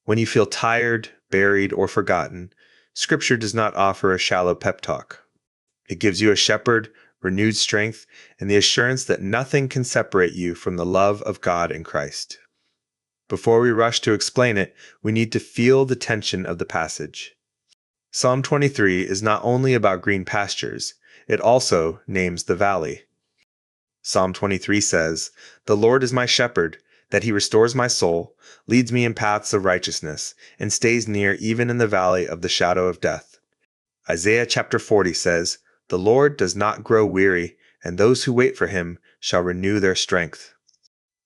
When you feel tired, buried, or forgotten, Scripture does not offer a shallow pep talk. It gives you a shepherd, renewed strength, and the assurance that nothing can separate you from the love of God in Christ. Before we rush to explain it, we need to feel the tension of the passage. Psalm 23 is not only about green pastures, it also names the valley. Psalm 23 says, "The Lord is my shepherd, that he restores my soul, leads me in paths of righteousness, and stays near even in the valley of the shadow of death." Isaiah chapter 40 says, "The Lord does not grow weary, and those who wait for him shall renew their strength."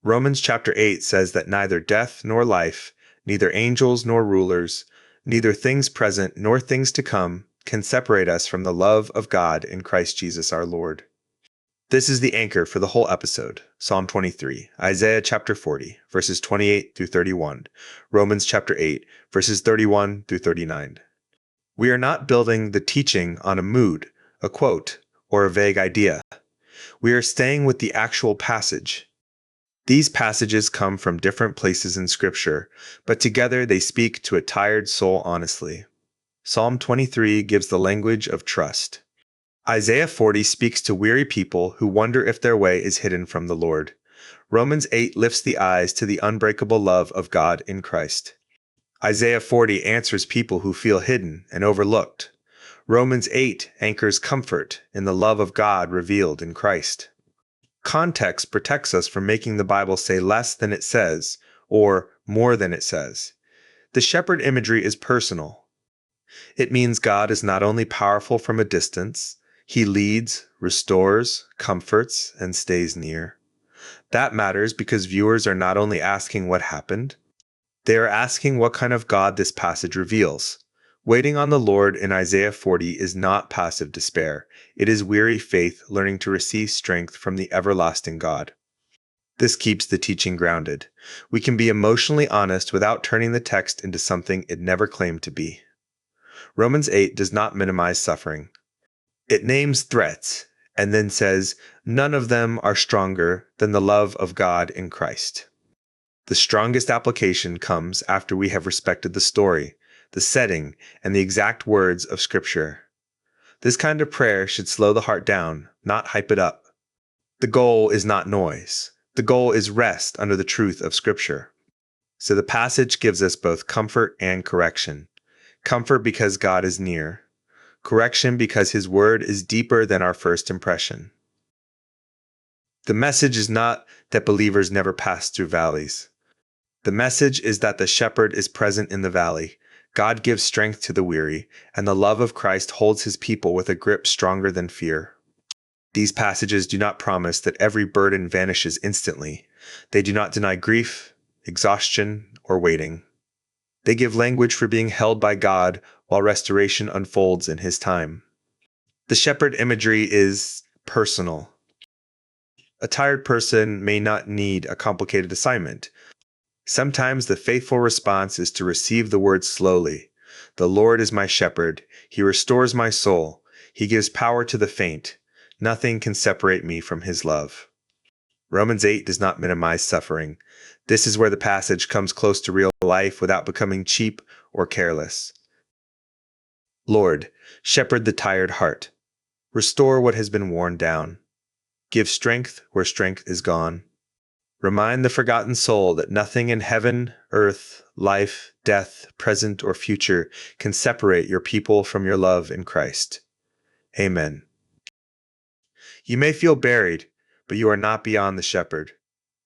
Romans chapter 8 says that neither death nor life, neither angels nor rulers, neither things present nor things to come, can separate us from the love of God in Christ Jesus our Lord. This is the anchor for the whole episode. Psalm 23, Isaiah chapter 40, verses 28 through 31, Romans chapter 8, verses 31 through 39. We are not building the teaching on a mood, a quote, or a vague idea. We are staying with the actual passage. These passages come from different places in Scripture, but together they speak to a tired soul honestly. Psalm 23 gives the language of trust. Isaiah 40 speaks to weary people who wonder if their way is hidden from the Lord. Romans 8 lifts the eyes to the unbreakable love of God in Christ. Isaiah 40 answers people who feel hidden and overlooked. Romans 8 anchors comfort in the love of God revealed in Christ. Context protects us from making the Bible say less than it says, or more than it says. The shepherd imagery is personal. It means God is not only powerful from a distance, he leads, restores, comforts, and stays near. That matters because viewers are not only asking what happened, they are asking what kind of God this passage reveals. Waiting on the Lord in Isaiah 40 is not passive despair. It is weary faith learning to receive strength from the everlasting God. This keeps the teaching grounded. We can be emotionally honest without turning the text into something it never claimed to be. Romans 8 does not minimize suffering. It names threats and then says, none of them are stronger than the love of God in Christ. The strongest application comes after we have respected the story, the setting, and the exact words of Scripture. This kind of prayer should slow the heart down, not hype it up. The goal is not noise. The goal is rest under the truth of Scripture. So the passage gives us both comfort and correction. Comfort because God is near. Correction because His word is deeper than our first impression. The message is not that believers never pass through valleys. The message is that the shepherd is present in the valley. God gives strength to the weary, and the love of Christ holds his people with a grip stronger than fear. These passages do not promise that every burden vanishes instantly. They do not deny grief, exhaustion, or waiting. They give language for being held by God while restoration unfolds in His time. The shepherd imagery is personal. A tired person may not need a complicated assignment. Sometimes the faithful response is to receive the word slowly. The Lord is my shepherd. He restores my soul. He gives power to the faint. Nothing can separate me from His love. Romans 8 does not minimize suffering. This is where the passage comes close to real life without becoming cheap or careless. Lord, shepherd the tired heart. Restore what has been worn down. Give strength where strength is gone. Remind the forgotten soul that nothing in heaven, earth, life, death, present, or future can separate your people from your love in Christ. Amen. You may feel buried, but you are not beyond the shepherd.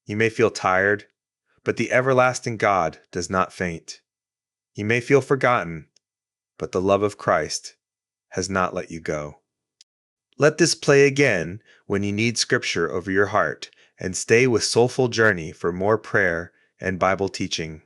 You may feel tired, but the everlasting God does not faint. You may feel forgotten, but the love of Christ has not let you go. Let this play again when you need Scripture over your heart, and stay with Soulful Journey for more prayer and Bible teaching.